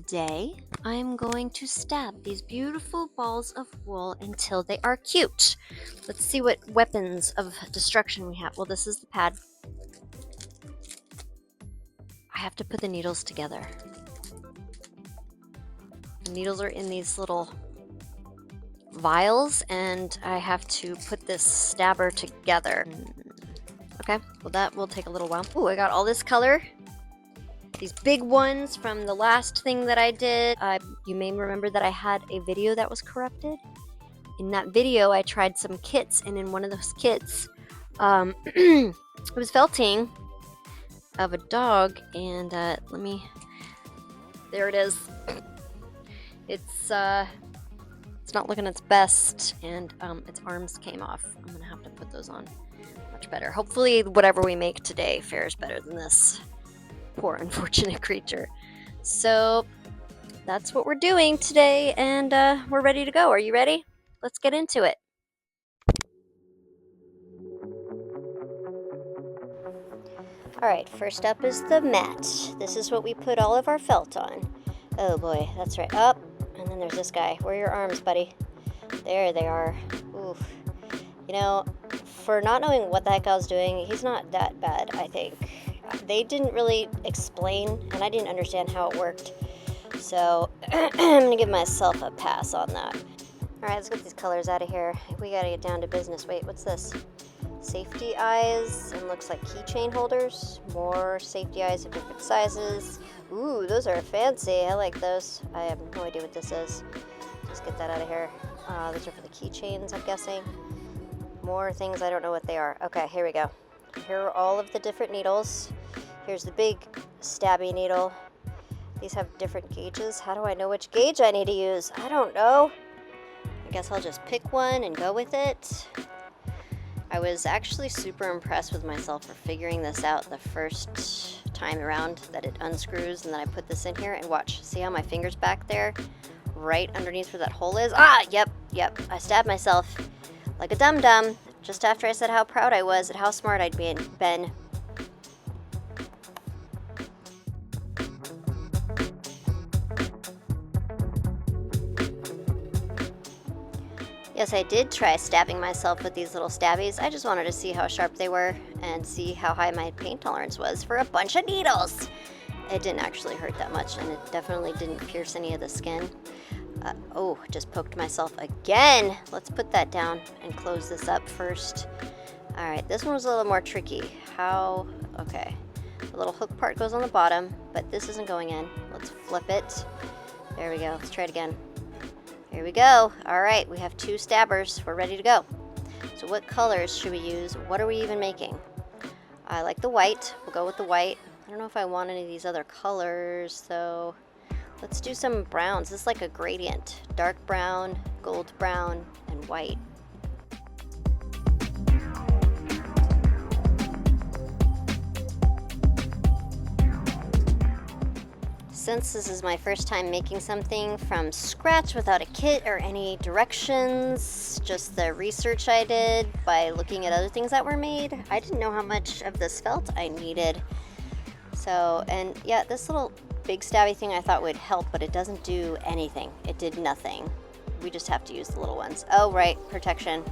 Today, I'm going to stab these beautiful balls of wool until they are cute. Let's see what weapons of destruction we have. Well, this is the pad. I have to put the needles together. The needles are in these little vials, and I have to put this stabber together. Okay, well that will take a little while. Ooh, I got all this color. These big ones from the last thing that I did. You may remember that I had a video that was corrupted. In that video, I tried some kits, and in one of those kits, it was felting of a dog, and there it is. It's not looking its best, and its arms came off. I'm gonna have to put those on much better. Hopefully, whatever we make today fares better than this poor unfortunate creature. So that's what we're doing today, and we're ready to go. Are you ready? Let's get into it. Alright, first up is the mat. This is what we put all of our felt on. Oh boy, that's right. Up, and then there's this guy. Where are your arms, buddy? There they are. Oof. You know, for not knowing what the heck I was doing, he's not that bad, I think. They didn't really explain, and I didn't understand how it worked. So I'm gonna give myself a pass on that. Alright, let's get these colors out of here. We gotta get down to business. Wait, what's this? Safety eyes, and looks like keychain holders. More safety eyes of different sizes. Ooh, those are fancy. I like those. I have no idea what this is. Just get that out of here. These are for the keychains, I'm guessing. More things, I don't know what they are. Okay, here we go. Here are all of the different needles. Here's the big stabby needle. These have different gauges. How do I know which gauge I need to use? I don't know. I guess I'll just pick one and go with it. I was actually super impressed with myself for figuring this out the first time around, that it unscrews, and then I put this in here, and watch. See how my finger's back there? Right underneath where that hole is? Ah, yep. I stabbed myself like a dum-dum just after I said how proud I was at how smart I'd been. Yes, I did try stabbing myself with these little stabbies. I just wanted to see how sharp they were and see how high my pain tolerance was for a bunch of needles. It didn't actually hurt that much, and it definitely didn't pierce any of the skin. Oh, just poked myself again. Let's put that down and close this up first. All right, this one was a little more tricky. How? Okay, the little hook part goes on the bottom, but this isn't going in. Let's flip it. There we go. Let's try it again. Here we go. All right, we have 2 stabbers. We're ready to go. So what colors should we use? What are we even making? I like the white. We'll go with the white. I don't know if I want any of these other colors, though. Let's do some browns. This is like a gradient. Dark brown, gold brown, and white. Since this is my first time making something from scratch without a kit or any directions, just the research I did by looking at other things that were made, I didn't know how much of this felt I needed. So, and yeah, this little big stabby thing I thought would help, but it doesn't do anything. It did nothing. We just have to use the little ones. Oh, right, protection.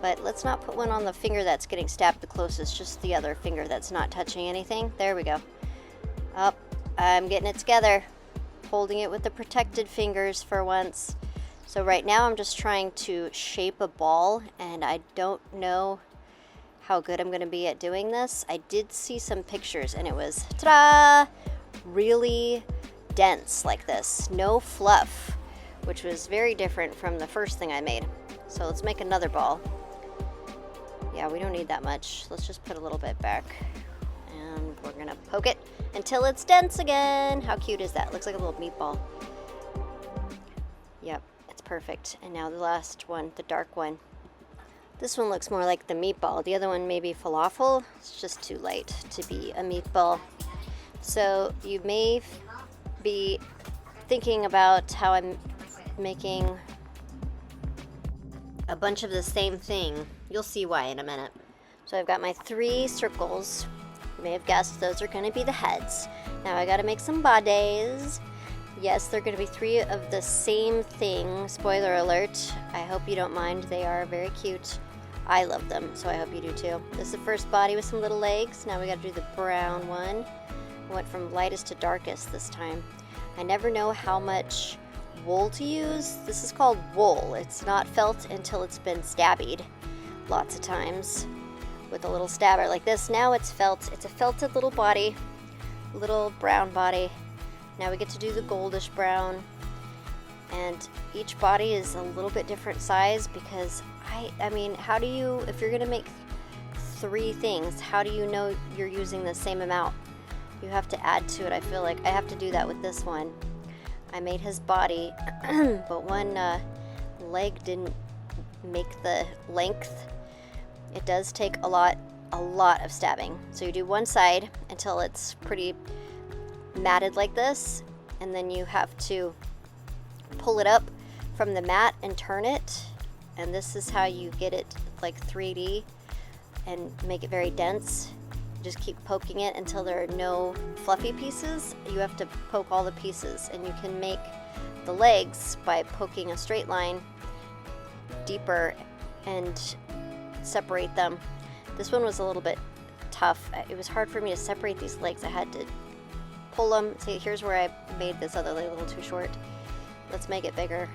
But let's not put one on the finger that's getting stabbed the closest, just the other finger that's not touching anything. There we go. Up. I'm getting it together, holding it with the protected fingers for once. So right now I'm just trying to shape a ball, and I don't know how good I'm going to be at doing this. I did see some pictures, and it was, ta-da, really dense like this. No fluff, which was very different from the first thing I made. So let's make another ball. Yeah, we don't need that much. Let's just put a little bit back. And we're gonna poke it until it's dense again. How cute is that? Looks like a little meatball. Yep, it's perfect. And now the last one, the dark one. This one looks more like the meatball. The other one may be falafel. It's just too light to be a meatball. So you may be thinking about how I'm making a bunch of the same thing. You'll see why in a minute. So I've got my 3 circles. You may have guessed those are going to be the heads. Now I got to make some bodies. Yes, they're going to be 3 of the same thing. Spoiler alert. I hope you don't mind. They are very cute. I love them, so I hope you do too. This is the first body with some little legs. Now we got to do the brown one. I went from lightest to darkest this time. I never know how much wool to use. This is called wool. It's not felt until it's been stabbied lots of times with a little stabber like this. Now it's felt. It's a felted little body, little brown body. Now we get to do the goldish brown, and each body is a little bit different size because I mean, how do you, if you're gonna make 3 things, how do you know you're using the same amount? You have to add to it. I feel like I have to do that with this one. I made his body, but one leg didn't make the length. It does take a lot of stabbing. So you do one side until it's pretty matted like this, and then you have to pull it up from the mat and turn it, and this is how you get it like 3D and make it very dense. Just keep poking it until there are no fluffy pieces. You have to poke all the pieces, and you can make the legs by poking a straight line deeper and separate them. This one was a little bit tough. It was hard for me to separate these legs. I had to pull them. See, here's where I made this other leg a little too short. Let's make it bigger.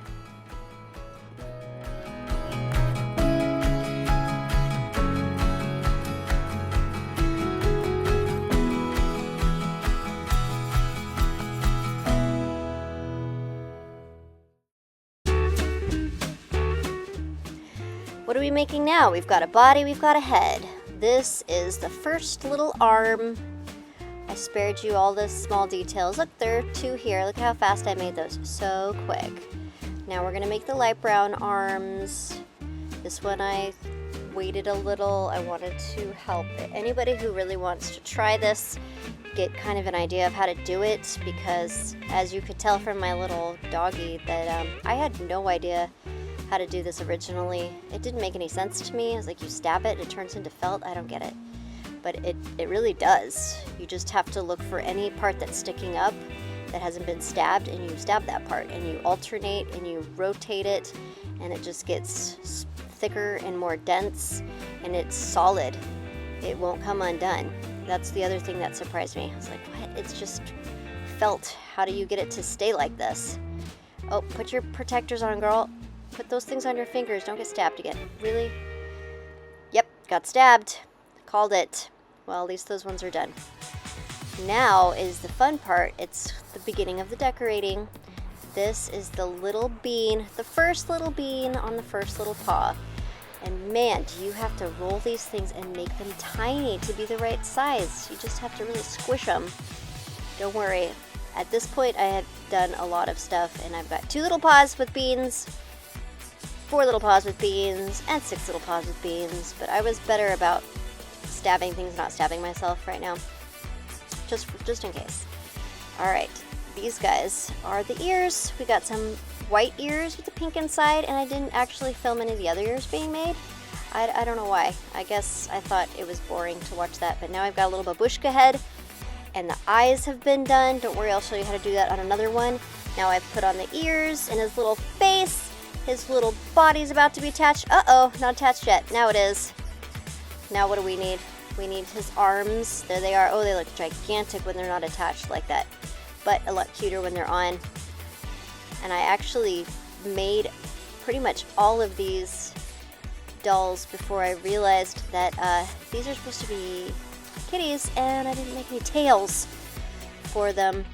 What are we making now? We've got a body, we've got a head. This is the first little arm. I spared you all the small details. Look, there are 2 here. Look how fast I made those. So quick. Now we're gonna make the light brown arms. This one I waited a little. I wanted to help anybody who really wants to try this get kind of an idea of how to do it, because as you could tell from my little doggy that I had no idea how to do this originally. It didn't make any sense to me. I was like, you stab it, it turns into felt. I don't get it. But it really does. You just have to look for any part that's sticking up that hasn't been stabbed, and you stab that part, and you alternate and you rotate it, and it just gets thicker and more dense, and it's solid. It won't come undone. That's the other thing that surprised me. I was like, what? It's just felt. How do you get it to stay like this? Oh, put your protectors on, girl. Put those things on your fingers. Don't get stabbed again. Really? Yep, got stabbed. Called it. Well, at least those ones are done. Now is the fun part. It's the beginning of the decorating. This is the little bean, the first little bean on the first little paw. And man, do you have to roll these things and make them tiny to be the right size. You just have to really squish them. Don't worry. At this point, I have done a lot of stuff, and I've got 2 little paws with beans, 4 little paws with beans, and 6 little paws with beans. But I was better about stabbing things, not stabbing myself right now. Just in case. Alright, these guys are the ears. We got some white ears with the pink inside, and I didn't actually film any of the other ears being made. I don't know why. I guess I thought it was boring to watch that, but now I've got a little babushka head, and the eyes have been done. Don't worry, I'll show you how to do that on another one. Now I've put on the ears and his little face. His little body's about to be attached. Uh-oh, not attached yet. Now it is. Now what do we need? We need his arms. There they are. Oh, they look gigantic when they're not attached like that, but a lot cuter when they're on. And I actually made pretty much all of these dolls before I realized that these are supposed to be kitties, and I didn't make any tails for them.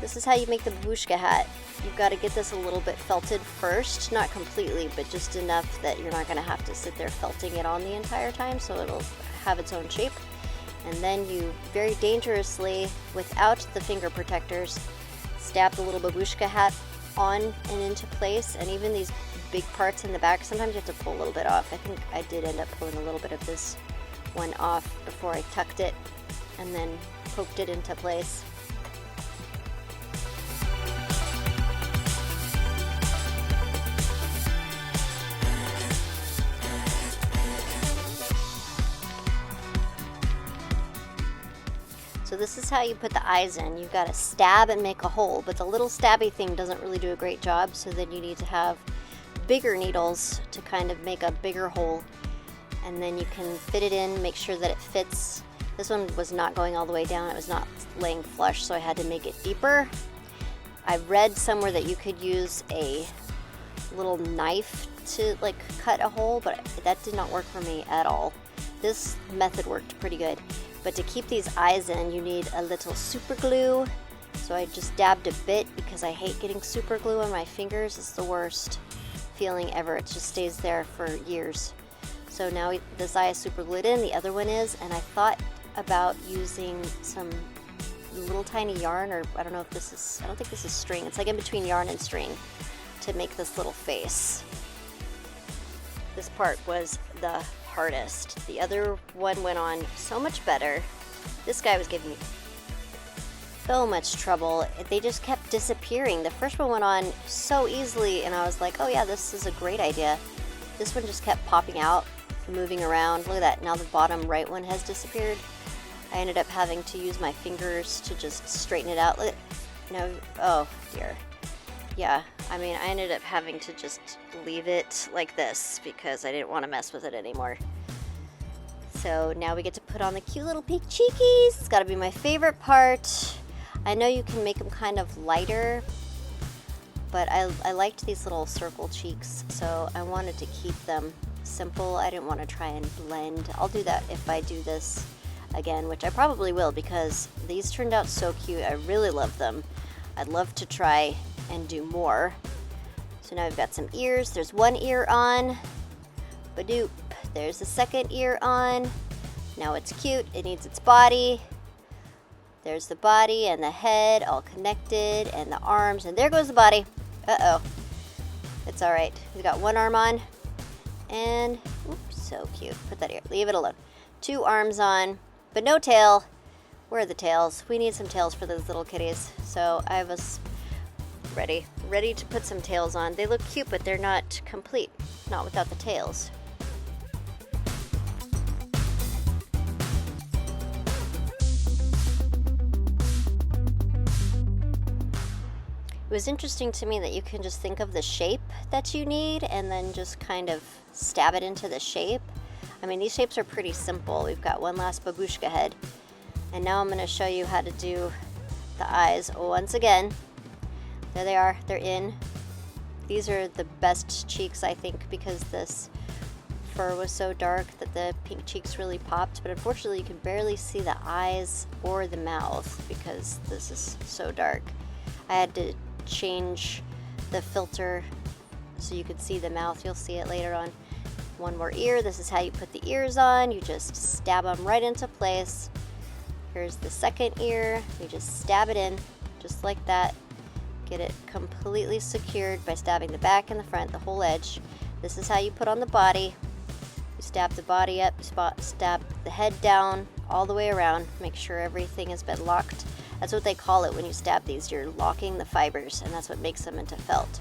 This is how you make the babushka hat. You've got to get this a little bit felted first, not completely, but just enough that you're not going to have to sit there felting it on the entire time, so it'll have its own shape. And then you very dangerously, without the finger protectors, stab the little babushka hat on and into place. And even these big parts in the back, sometimes you have to pull a little bit off. I think I did end up pulling a little bit of this one off before I tucked it and then poked it into place. So this is how you put the eyes in. You've got to stab and make a hole, but the little stabby thing doesn't really do a great job, so then you need to have bigger needles to kind of make a bigger hole, and then you can fit it in, make sure that it fits. This one was not going all the way down, it was not laying flush, so I had to make it deeper. I read somewhere that you could use a little knife to like cut a hole, but that did not work for me at all. This method worked pretty good. But to keep these eyes in, you need a little super glue. So I just dabbed a bit because I hate getting super glue on my fingers. It's the worst feeling ever. It just stays there for years. So now this eye is super glued in, the other one is, and I thought about using some little tiny yarn, or I don't know if this is, I don't think this is string. It's like in between yarn and string to make this little face. This part was the hardest. The other one went on so much better. This guy was giving me so much trouble. They just kept disappearing. The first one went on so easily, and I was like, oh yeah, this is a great idea. This one just kept popping out, moving around. Look at that, now the bottom right one has disappeared. I ended up having to use my fingers to just straighten it out. Look, no, oh dear. Yeah, I mean, I ended up having to just leave it like this because I didn't want to mess with it anymore. So now we get to put on the cute little pink cheekies. It's got to be my favorite part. I know you can make them kind of lighter, but I liked these little circle cheeks, so I wanted to keep them simple. I didn't want to try and blend. I'll do that if I do this again, which I probably will, because these turned out so cute. I really love them. I'd love to try and do more. So now we've got some ears. There's one ear on. Badoop. There's the second ear on. Now it's cute. It needs its body. There's the body and the head all connected, and the arms, and there goes the body. Uh-oh. It's all right. We've got one arm on, and oops, so cute. Put that here. Leave it alone. Two arms on, but no tail. Where are the tails? We need some tails for those little kitties. So I was ready to put some tails on. They look cute, but they're not complete, not without the tails. It was interesting to me that you can just think of the shape that you need and then just kind of stab it into the shape. I mean, these shapes are pretty simple. We've got one last babushka head. And now I'm going to show you how to do the eyes once again. There they are. They're in. These are the best cheeks, I think, because this fur was so dark that the pink cheeks really popped. But unfortunately, you can barely see the eyes or the mouth because this is so dark. I had to change the filter so you could see the mouth. You'll see it later on. One more ear. This is how you put the ears on. You just stab them right into place. Here's the second ear. You just stab it in just like that. Get it completely secured by stabbing the back and the front, the whole edge. This is how you put on the body. You stab the body up, stab the head down all the way around. Make sure everything has been locked. That's what they call it when you stab these. You're locking the fibers, and that's what makes them into felt.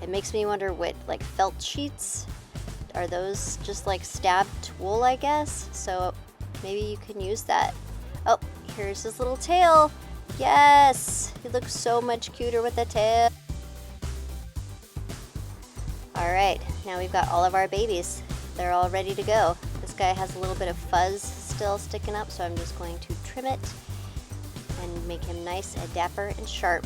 It makes me wonder what, like, felt sheets, are those just like stabbed wool, I guess? So maybe you can use that. Oh, here's his little tail. Yes, he looks so much cuter with the tail. All right, now we've got all of our babies. They're all ready to go. This guy has a little bit of fuzz still sticking up, so I'm just going to trim it and make him nice and dapper and sharp.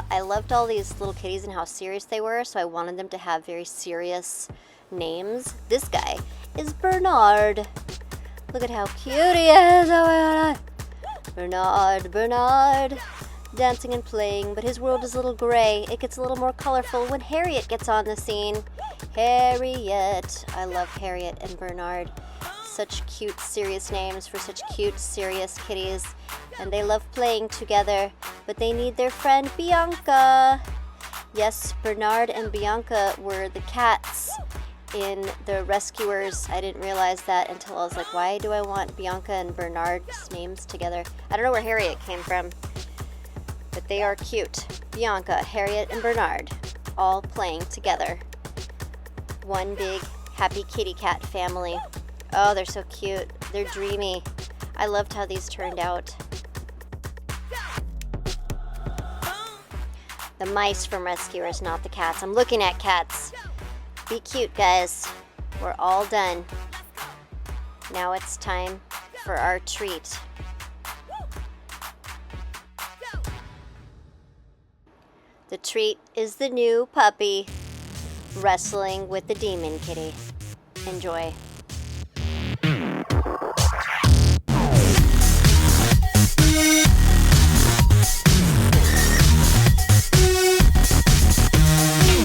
I loved all these little kitties and how serious they were, so I wanted them to have very serious names. This guy is Bernard. Look at how cute he is. Oh my God. Bernard, dancing and playing, but his world is a little gray. It gets a little more colorful when Harriet gets on the scene. Harriet. I love Harriet and Bernard. Such cute, serious names for such cute, serious kitties. And they love playing together, but they need their friend Bianca. Yes, Bernard and Bianca were the cats in The Rescuers. I didn't realize that until I was like, why do I want Bianca and Bernard's names together? I don't know where Harriet came from, but they are cute. Bianca, Harriet, and Bernard all playing together. One big happy kitty cat family. Oh, they're so cute. They're dreamy. I loved how these turned out. The mice from Rescuers, not the cats. I'm looking at cats. Be cute, guys. We're all done. Now it's time for our treat. The treat is the new puppy wrestling with the demon kitty. Enjoy.